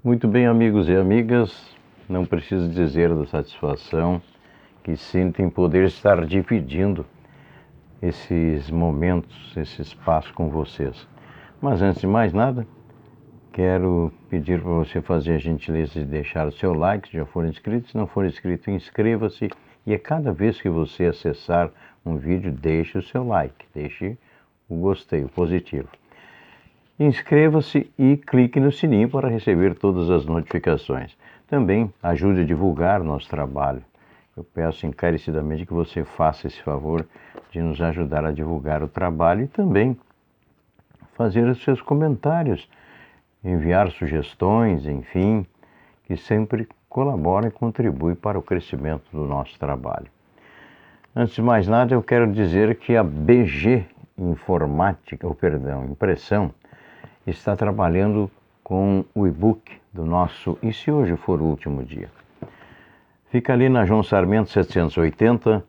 Muito bem, amigos e amigas, não preciso dizer da satisfação que sinto em poder estar dividindo esses momentos, esse espaço com vocês. Mas antes de mais nada, quero pedir para você fazer a gentileza de deixar o seu like, se já for inscrito. Se não for inscrito, inscreva-se. E a cada vez que você acessar um vídeo, deixe o seu like, deixe o gostei, o positivo. Inscreva-se e clique no sininho para receber todas as notificações. Também ajude a divulgar nosso trabalho. Eu peço encarecidamente que você faça esse favor de nos ajudar a divulgar o trabalho e também fazer os seus comentários, enviar sugestões, enfim, que sempre colaboram e contribuem para o crescimento do nosso trabalho. Antes de mais nada, eu quero dizer que a BG Impressão, está trabalhando com o e-book do nosso E Se Hoje For o Último Dia. Fica ali na João Sarmento 780,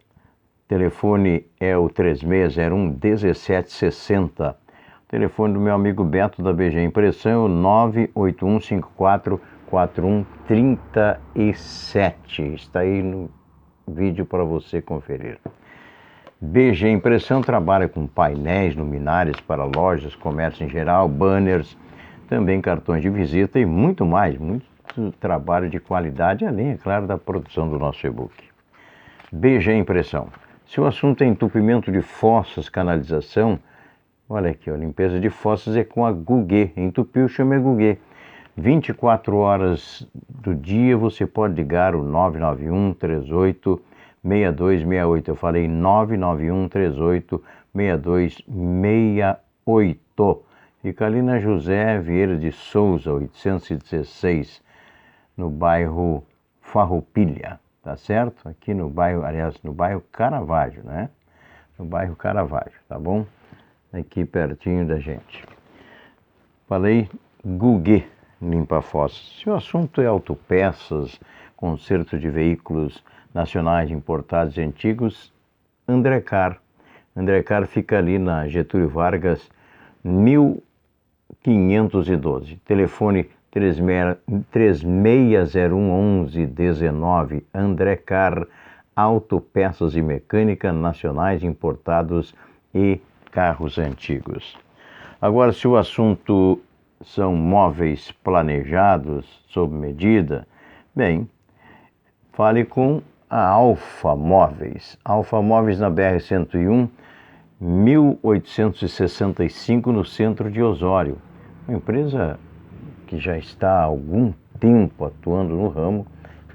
telefone é o 3601-1760. O telefone do meu amigo Beto da BG Impressão é o 981544137. Está aí no vídeo para você conferir. BG Impressão trabalha com painéis, luminárias para lojas, comércio em geral, banners, também cartões de visita e muito mais, muito trabalho de qualidade, além, é claro, da produção do nosso e-book. BG Impressão. Se o assunto é entupimento de fossas, canalização, olha aqui, a limpeza de fossas é com a Guguê. Entupiu, chama Guguê. 24 horas do dia você pode ligar o 991-38 6268. Eu falei 991-38-6268. Fica ali na José Vieira de Souza, 816, no bairro Farroupilha, tá certo? Aqui no bairro, aliás, no bairro Caravaggio, né? No bairro Caravaggio, tá bom? Aqui pertinho da gente. Falei Guguê limpa fossas. Se o assunto é autopeças, conserto de veículos nacionais importados e antigos, Andrecar. Andrecar fica ali na Getúlio Vargas, 1512. Telefone 3601-1119. Andrecar, autopeças e mecânica nacionais importados e carros antigos. Agora, se o assunto são móveis planejados, sob medida, bem, fale com a Alfa Móveis. Alfa Móveis na BR-101, 1865, no centro de Osório. Uma empresa que já está há algum tempo atuando no ramo,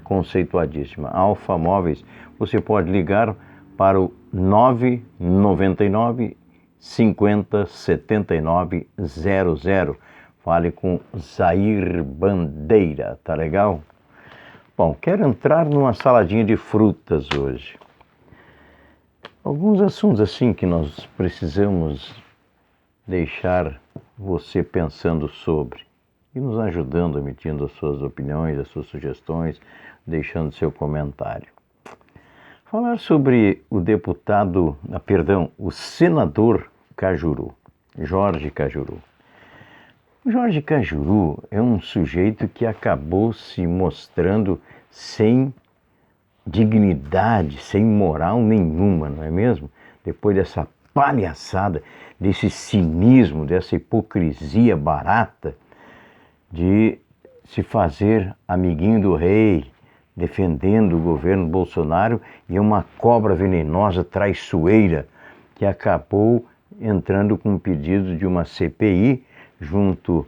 conceituadíssima. Alfa Móveis, você pode ligar para o 999 50 79 00. Fale com Zair Bandeira, tá legal? Bom, quero entrar numa saladinha de frutas hoje. Alguns assuntos assim que nós precisamos deixar você pensando sobre e nos ajudando, emitindo as suas opiniões, as suas sugestões, deixando seu comentário. Falar sobre o o senador Cajuru, Jorge Cajuru. O Jorge Cajuru é um sujeito que acabou se mostrando sem dignidade, sem moral nenhuma, não é mesmo? Depois dessa palhaçada, desse cinismo, dessa hipocrisia barata de se fazer amiguinho do rei, defendendo o governo Bolsonaro, e uma cobra venenosa traiçoeira que acabou entrando com um pedido de uma CPI junto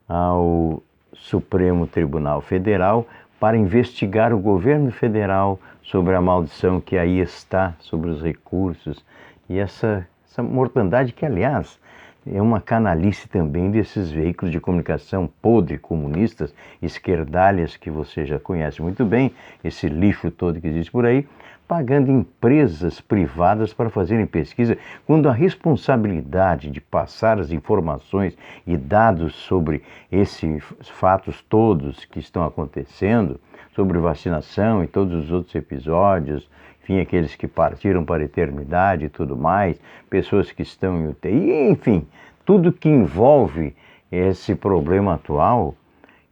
ao Supremo Tribunal Federal para investigar o governo federal sobre a maldição que aí está sobre os recursos e essa mortandade que, aliás, é uma canalice também desses veículos de comunicação podre, comunistas, esquerdalhas, que você já conhece muito bem, esse lixo todo que existe por aí, pagando empresas privadas para fazerem pesquisa, quando a responsabilidade de passar as informações e dados sobre esses fatos todos que estão acontecendo, sobre vacinação e todos os outros episódios, enfim, aqueles que partiram para a eternidade e tudo mais, pessoas que estão em UTI, enfim, tudo que envolve esse problema atual,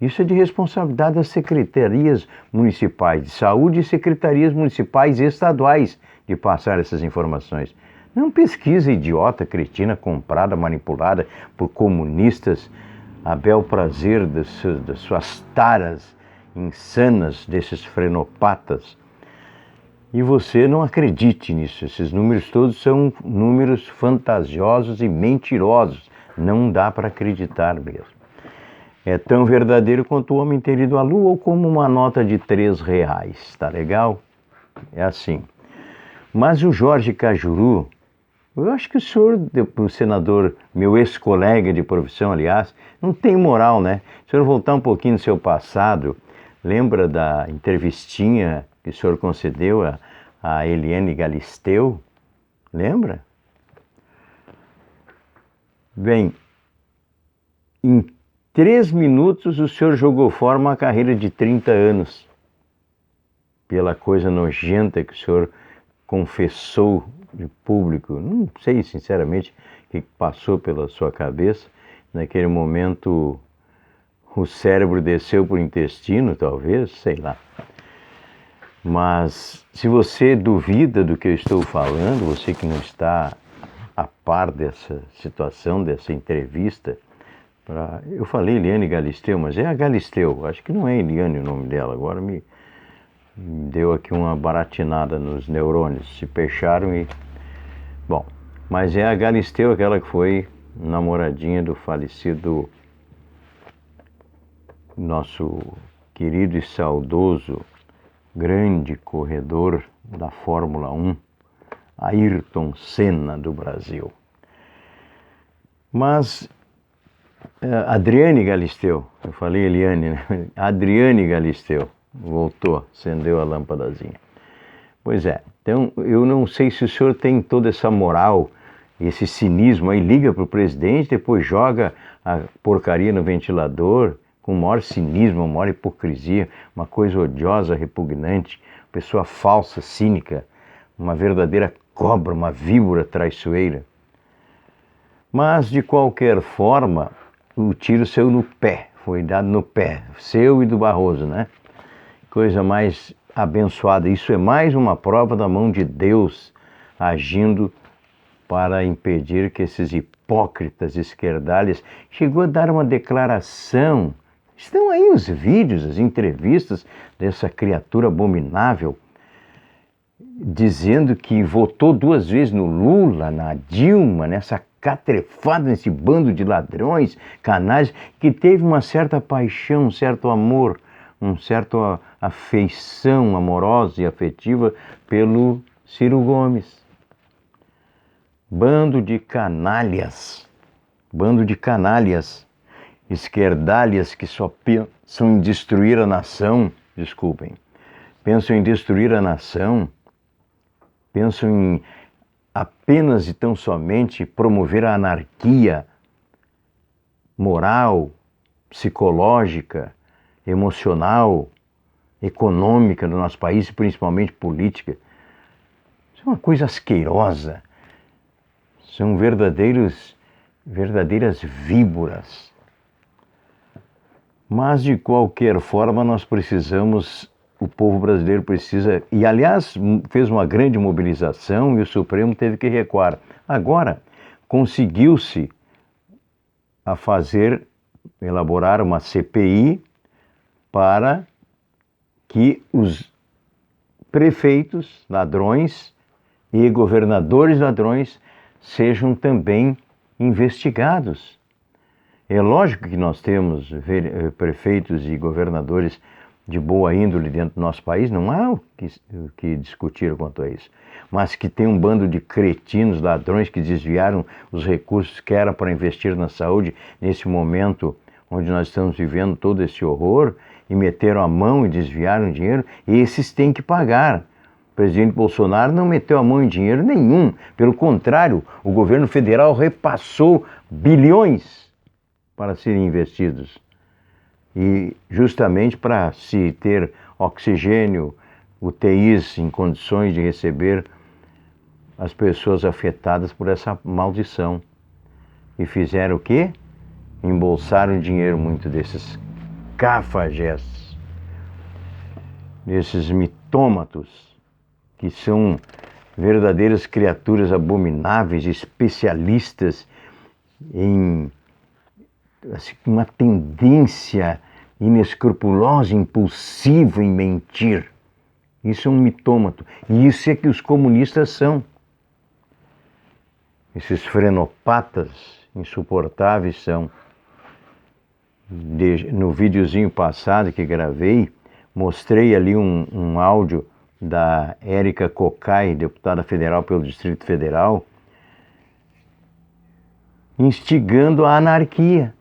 Isso é de responsabilidade das secretarias municipais de saúde e secretarias municipais e estaduais de passar essas informações. Não pesquisa idiota, cretina, comprada, manipulada por comunistas a bel prazer das suas taras insanas, desses frenopatas. E você não acredite nisso, esses números todos são números fantasiosos e mentirosos. Não dá para acreditar mesmo. É tão verdadeiro quanto o homem ter ido à lua ou como uma nota de R$3, tá legal? É assim. Mas o Jorge Cajuru, eu acho que o senhor, o senador, meu ex-colega de profissão, aliás, não tem moral, né? Se o senhor voltar um pouquinho no seu passado, lembra da entrevistinha que o senhor concedeu a Eliane Galisteu? Lembra? Bem, em 3 minutos o senhor jogou fora uma carreira de 30 anos. Pela coisa nojenta que o senhor confessou de público. Não sei, sinceramente, o que passou pela sua cabeça. Naquele momento, o cérebro desceu por intestino, talvez, sei lá. Mas, se você duvida do que eu estou falando, você que não está a par dessa situação, dessa entrevista, eu falei Eliane Galisteu, mas é a Galisteu, acho que não é Eliane o nome dela, agora me deu aqui uma baratinada nos neurônios, se fecharam e... Bom, mas é a Galisteu, aquela que foi namoradinha do falecido nosso querido e saudoso grande corredor da Fórmula 1, Ayrton Senna do Brasil. Mas Adriane Galisteu, eu falei Eliane, né? Adriane Galisteu, voltou, acendeu a lâmpadazinha. Pois é, então eu não sei se o senhor tem toda essa moral, esse cinismo aí, liga para o presidente, depois joga a porcaria no ventilador, com o maior cinismo, a maior hipocrisia, uma coisa odiosa, repugnante, pessoa falsa, cínica, uma verdadeira cobra, uma víbora traiçoeira. Mas, de qualquer forma, o tiro saiu no pé, foi dado no pé, seu e do Barroso, né? Coisa mais abençoada. Isso é mais uma prova da mão de Deus agindo para impedir que esses hipócritas esquerdalhas chegou a dar uma declaração. Estão aí os vídeos, as entrevistas dessa criatura abominável, dizendo que votou 2 vezes no Lula, na Dilma, nessa catrefada, nesse bando de ladrões, canalhas, que teve uma certa paixão, um certo amor, uma certa afeição amorosa e afetiva pelo Ciro Gomes. Bando de canalhas, esquerdalhas que só pensam em destruir a nação, pensam em destruir a nação, pensam em apenas e tão somente promover a anarquia moral, psicológica, emocional, econômica do nosso país e principalmente política. Isso é uma coisa asquerosa. São verdadeiras víboras. Mas, de qualquer forma, nós precisamos, o povo brasileiro precisa, e aliás, fez uma grande mobilização e o Supremo teve que recuar. Agora, conseguiu-se elaborar uma CPI para que os prefeitos ladrões e governadores ladrões sejam também investigados. É lógico que nós temos prefeitos e governadores de boa índole dentro do nosso país, não há o que discutir quanto a isso. Mas que tem um bando de cretinos, ladrões que desviaram os recursos que era para investir na saúde nesse momento onde nós estamos vivendo todo esse horror e meteram a mão e desviaram dinheiro, esses têm que pagar. O presidente Bolsonaro não meteu a mão em dinheiro nenhum. Pelo contrário, o governo federal repassou bilhões para serem investidos. E justamente para se ter oxigênio, UTIs em condições de receber as pessoas afetadas por essa maldição. E fizeram o quê? Embolsaram dinheiro muito desses cafajestes, desses mitômatos, que são verdadeiras criaturas abomináveis, especialistas em assim, uma tendência inescrupulosa, impulsiva em mentir. Isso é um mitômato. E isso é que os comunistas são. Esses frenopatas insuportáveis são. No videozinho passado que gravei, mostrei ali um áudio da Érica Cocai, deputada federal pelo Distrito Federal, instigando a anarquia,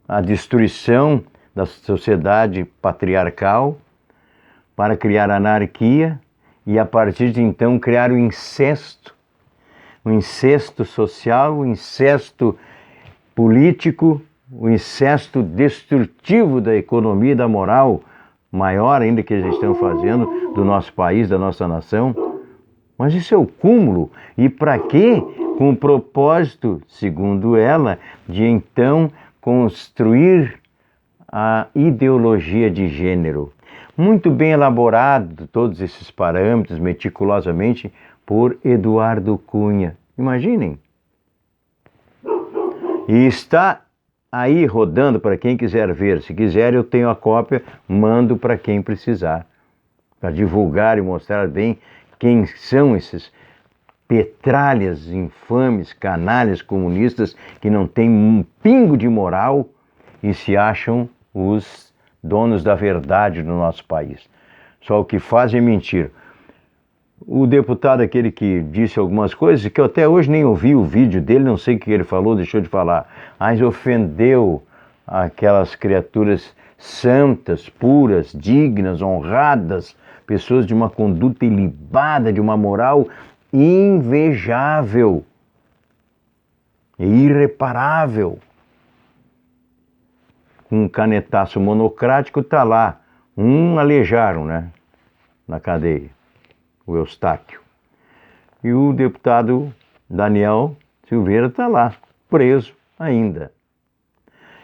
a destruição da sociedade patriarcal para criar anarquia e, a partir de então, criar o incesto social, o incesto político, o incesto destrutivo da economia e da moral, maior ainda que eles estão fazendo do nosso país, da nossa nação. Mas isso é o cúmulo. E para quê? Com o propósito, segundo ela, de então construir a ideologia de gênero. Muito bem elaborado, todos esses parâmetros, meticulosamente, por Eduardo Cunha. Imaginem. E está aí rodando para quem quiser ver. Se quiser, eu tenho a cópia, mando para quem precisar. Para divulgar e mostrar bem quem são esses petralhas infames, canalhas comunistas que não têm um pingo de moral e se acham os donos da verdade no nosso país. Só o que fazem é mentir. O deputado, aquele que disse algumas coisas, que eu até hoje nem ouvi o vídeo dele, não sei o que ele falou, deixou de falar, mas ofendeu aquelas criaturas santas, puras, dignas, honradas, pessoas de uma conduta ilibada, de uma moral invejável e irreparável. Com um canetaço monocrático está lá, aleijaram, né, na cadeia, o Eustáquio. E o deputado Daniel Silveira está lá, preso ainda.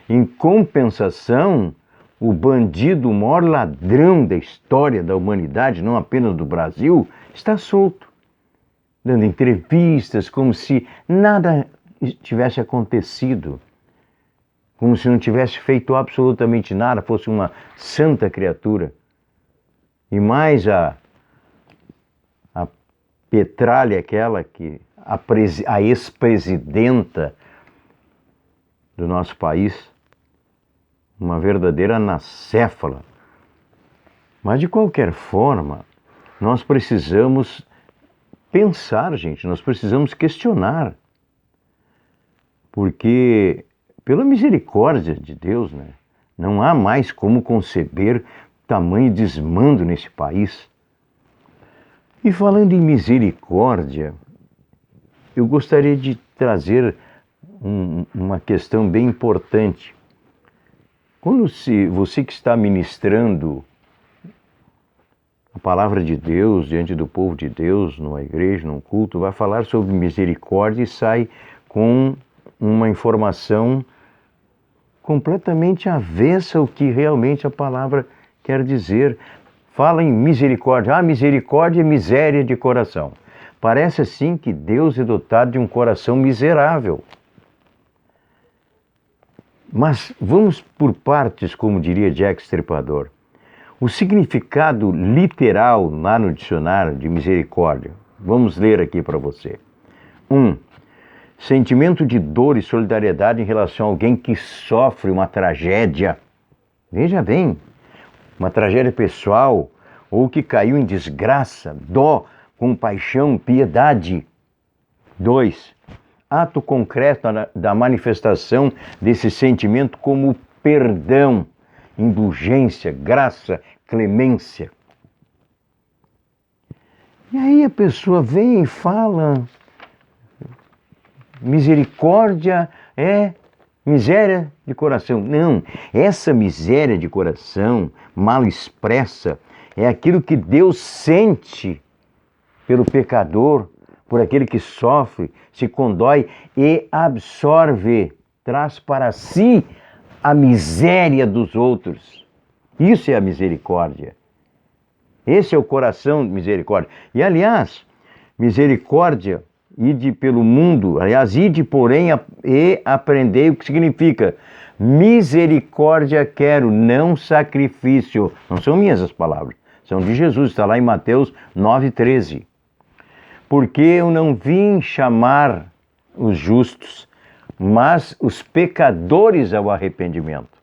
Em compensação, o bandido, o maior ladrão da história da humanidade, não apenas do Brasil, está solto, dando entrevistas como se nada tivesse acontecido, como se não tivesse feito absolutamente nada, fosse uma santa criatura. E mais a petralha, aquela que a ex-presidenta do nosso país, uma verdadeira anacéfala. Mas, de qualquer forma, nós precisamos pensar, gente, nós precisamos questionar. Porque, pela misericórdia de Deus, né, não há mais como conceber tamanho desmando nesse país. E falando em misericórdia, eu gostaria de trazer uma questão bem importante. Quando você que está ministrando a palavra de Deus diante do povo de Deus, numa igreja, num culto, vai falar sobre misericórdia e sai com uma informação completamente avessa ao que realmente a palavra quer dizer. Fala em misericórdia. Ah, misericórdia é miséria de coração. Parece assim que Deus é dotado de um coração miserável. Mas vamos por partes, como diria Jack Stripador. O significado literal lá no dicionário de misericórdia. Vamos ler aqui para você. 1. Sentimento de dor e solidariedade em relação a alguém que sofre uma tragédia. Veja bem, uma tragédia pessoal ou que caiu em desgraça, dó, compaixão, piedade. 2. Ato concreto da manifestação desse sentimento como perdão, indulgência, graça, clemência. E aí a pessoa vem e fala, misericórdia é miséria de coração. Não, essa miséria de coração mal expressa é aquilo que Deus sente pelo pecador, por aquele que sofre, se condói e absorve, traz para si a miséria dos outros. Isso é a misericórdia. Esse é o coração de misericórdia. E, aliás, misericórdia, ide pelo mundo, aliás, ide, porém, e aprendei o que significa. Misericórdia quero, não sacrifício. Não são minhas as palavras, são de Jesus, está lá em Mateus 9,13. Porque eu não vim chamar os justos, mas os pecadores ao arrependimento.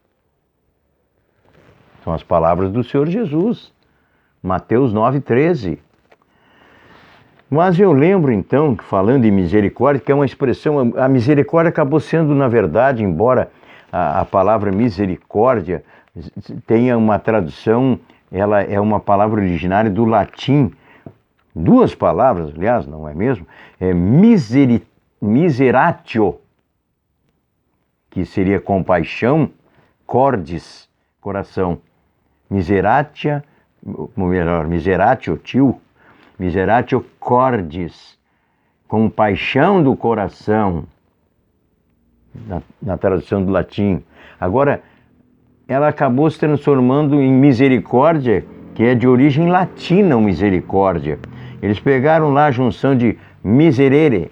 São as palavras do Senhor Jesus, Mateus 9,13. Mas eu lembro então, falando em misericórdia, que é uma expressão, a misericórdia acabou sendo, na verdade, embora a palavra misericórdia tenha uma tradução, ela é uma palavra originária do latim, duas palavras, aliás, não é mesmo? É miseratio, que seria compaixão, cordis, coração. Miseratia, ou melhor, miseratio, tio, miseratio cordis, compaixão do coração, na tradução do latim. Agora, ela acabou se transformando em misericórdia, que é de origem latina, o misericórdia. Eles pegaram lá a junção de miserere,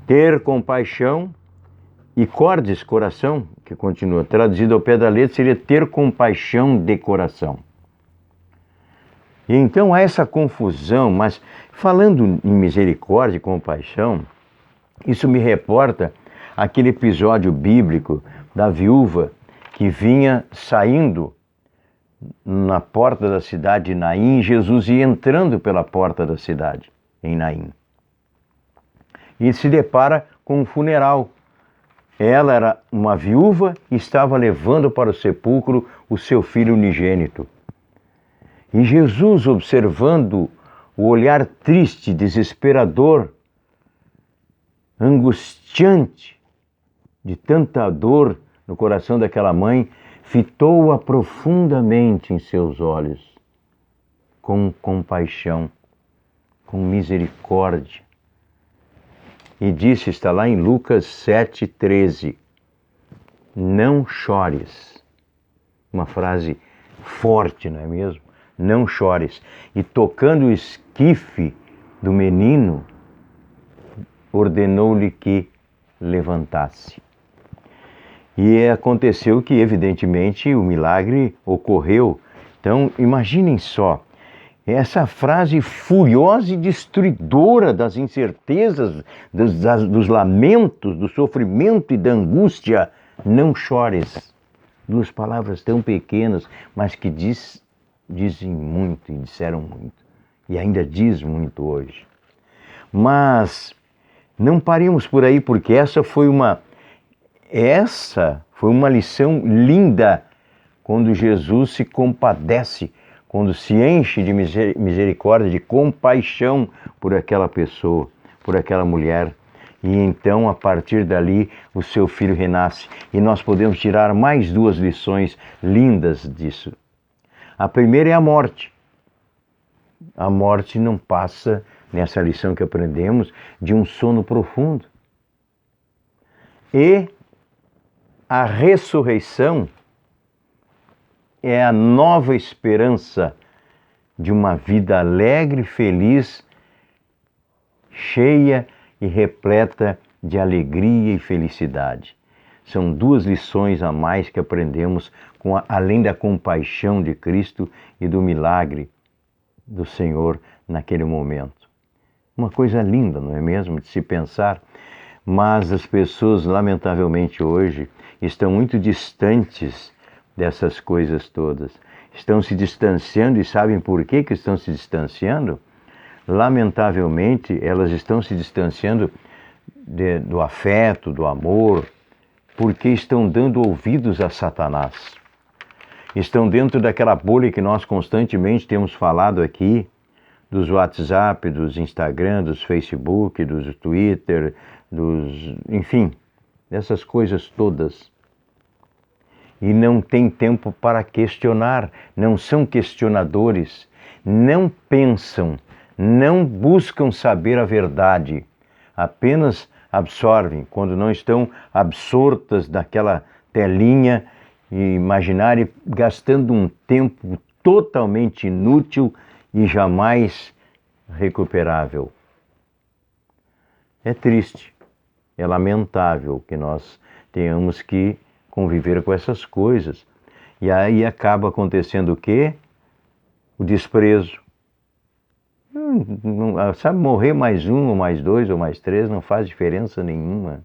ter compaixão, e cordis, coração, que continua, traduzido ao pé da letra, seria ter compaixão de coração. E então há essa confusão, mas falando em misericórdia e compaixão, isso me reporta aquele episódio bíblico da viúva que vinha saindo na porta da cidade de Naim, Jesus ia entrando pela porta da cidade, em Naim. E se depara com um funeral. Ela era uma viúva e estava levando para o sepulcro o seu filho unigênito. E Jesus, observando o olhar triste, desesperador, angustiante, de tanta dor no coração daquela mãe, fitou-a profundamente em seus olhos, com compaixão, com misericórdia. E disse, está lá em Lucas 7,13, não chores. Uma frase forte, não é mesmo? Não chores. E tocando o esquife do menino, ordenou-lhe que levantasse. E aconteceu que, evidentemente, o milagre ocorreu. Então, imaginem só, essa frase furiosa e destruidora das incertezas, dos lamentos, do sofrimento e da angústia. Não chores. Duas palavras tão pequenas, mas que dizem muito e disseram muito. E ainda diz muito hoje. Mas não paremos por aí, porque essa foi uma lição linda, quando Jesus se compadece, quando se enche de misericórdia, de compaixão por aquela pessoa, por aquela mulher. E então, a partir dali, o seu filho renasce. E nós podemos tirar mais duas lições lindas disso. A primeira é a morte. A morte não passa, nessa lição que aprendemos, de um sono profundo. E a ressurreição é a nova esperança de uma vida alegre, feliz, cheia e repleta de alegria e felicidade. São duas lições a mais que aprendemos, além da compaixão de Cristo e do milagre do Senhor naquele momento. Uma coisa linda, não é mesmo, de se pensar? Mas as pessoas, lamentavelmente hoje, estão muito distantes dessas coisas todas. Estão se distanciando, e sabem por que estão se distanciando? Lamentavelmente, elas estão se distanciando do afeto, do amor, porque estão dando ouvidos a Satanás. Estão dentro daquela bolha que nós constantemente temos falado aqui, dos WhatsApp, dos Instagram, dos Facebook, dos Twitter, enfim, dessas coisas todas. E não tem tempo para questionar, não são questionadores, não pensam, não buscam saber a verdade, apenas absorvem, quando não estão absortas naquela telinha imaginária, gastando um tempo totalmente inútil e jamais recuperável. É triste, é lamentável que nós tenhamos que conviver com essas coisas. E aí acaba acontecendo o quê? O desprezo. Sabe, morrer mais um, ou mais dois, ou mais três, não faz diferença nenhuma.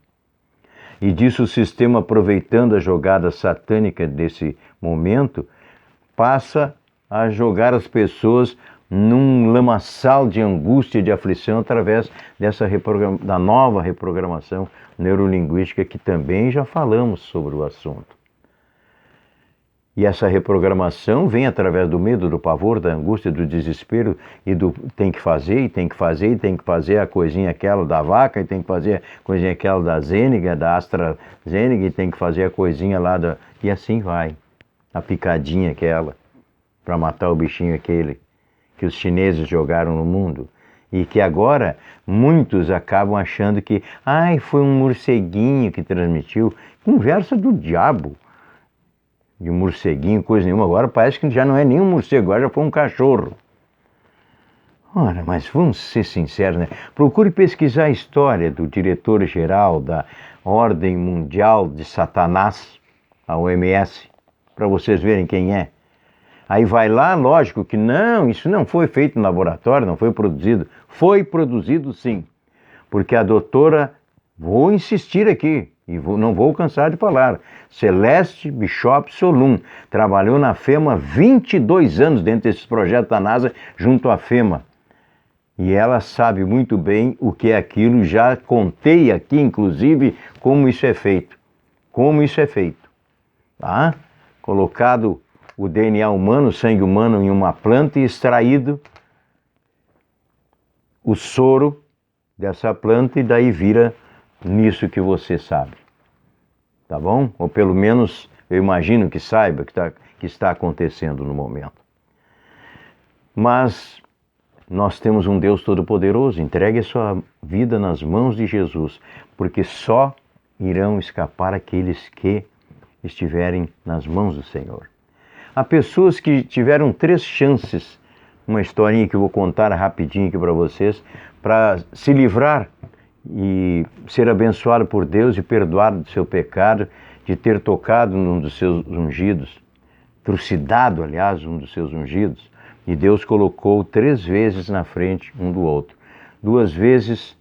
E disso o sistema, aproveitando a jogada satânica desse momento, passa a jogar as pessoas num lamaçal de angústia e de aflição através da nova reprogramação neurolinguística, que também já falamos sobre o assunto. E essa reprogramação vem através do medo, do pavor, da angústia, do desespero e do tem que fazer, e tem que fazer, e tem que fazer a coisinha aquela da vaca, e tem que fazer a coisinha aquela da Zênica, da AstraZeneca, e tem que fazer a coisinha lá da... E assim vai, a picadinha aquela, para matar o bichinho aquele que os chineses jogaram no mundo. E que agora muitos acabam achando que foi um morceguinho que transmitiu. Conversa do diabo. De morceguinho, coisa nenhuma. Agora parece que já não é nem um morcego, agora já foi um cachorro. Ora, mas vamos ser sinceros, né? Procure pesquisar a história do diretor-geral da Ordem Mundial de Satanás, a OMS, para vocês verem quem é. Aí vai lá, lógico que não, isso não foi feito no laboratório, não foi produzido. Foi produzido sim, porque a doutora, vou insistir aqui, e não vou cansar de falar, Celeste Bishop Solum, trabalhou na FEMA 22 anos dentro desses projetos da NASA, junto à FEMA. E ela sabe muito bem o que é aquilo, já contei aqui, inclusive, como isso é feito. Como isso é feito. Tá? Colocado o DNA humano, o sangue humano em uma planta e extraído o soro dessa planta e daí vira nisso que você sabe. Tá bom? Ou pelo menos eu imagino que saiba que está acontecendo no momento. Mas nós temos um Deus Todo-Poderoso, entregue a sua vida nas mãos de Jesus, porque só irão escapar aqueles que estiverem nas mãos do Senhor. Há pessoas que tiveram 3 chances, uma historinha que eu vou contar rapidinho aqui para vocês, para se livrar e ser abençoado por Deus e perdoado do seu pecado, de ter tocado num dos seus ungidos, trucidado, aliás, um dos seus ungidos, e Deus colocou 3 vezes na frente um do outro. 2 vezes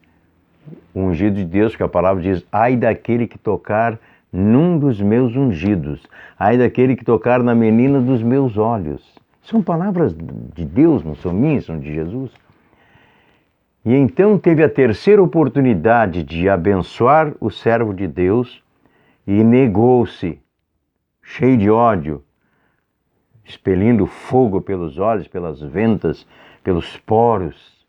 o ungido de Deus, que a palavra diz, ai daquele que tocar num dos meus ungidos, ai daquele que tocar na menina dos meus olhos. São palavras de Deus, não são minhas, são de Jesus. E então teve a 3ª oportunidade de abençoar o servo de Deus e negou-se, cheio de ódio, expelindo fogo pelos olhos, pelas ventas, pelos poros.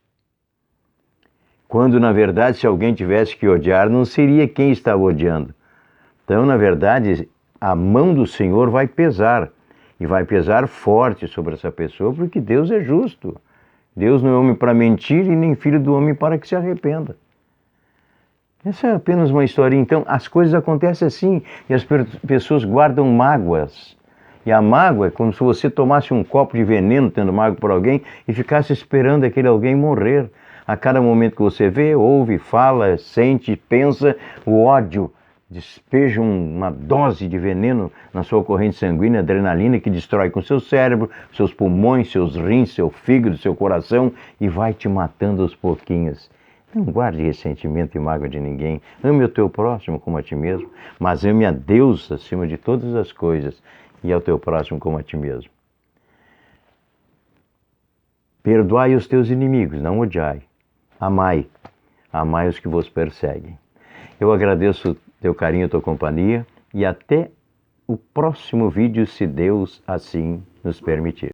Quando, na verdade, se alguém tivesse que odiar, não seria quem estava odiando. Então, na verdade, a mão do Senhor vai pesar, e vai pesar forte sobre essa pessoa, porque Deus é justo. Deus não é homem para mentir e nem filho do homem para que se arrependa. Essa é apenas uma historinha. Então, as coisas acontecem assim, e as pessoas guardam mágoas. E a mágoa é como se você tomasse um copo de veneno, tendo mágoa por alguém, e ficasse esperando aquele alguém morrer. A cada momento que você vê, ouve, fala, sente, pensa, o ódio despeja uma dose de veneno na sua corrente sanguínea, adrenalina, que destrói com seu cérebro, seus pulmões, seus rins, seu fígado, seu coração, e vai te matando aos pouquinhos. Não guarde ressentimento e mágoa de ninguém. Ame o teu próximo como a ti mesmo, mas ame a Deus acima de todas as coisas e ao teu próximo como a ti mesmo. Perdoai os teus inimigos, não odiai. Amai. Amai os que vos perseguem. Eu agradeço teu carinho, tua companhia, e até o próximo vídeo, se Deus assim nos permitir.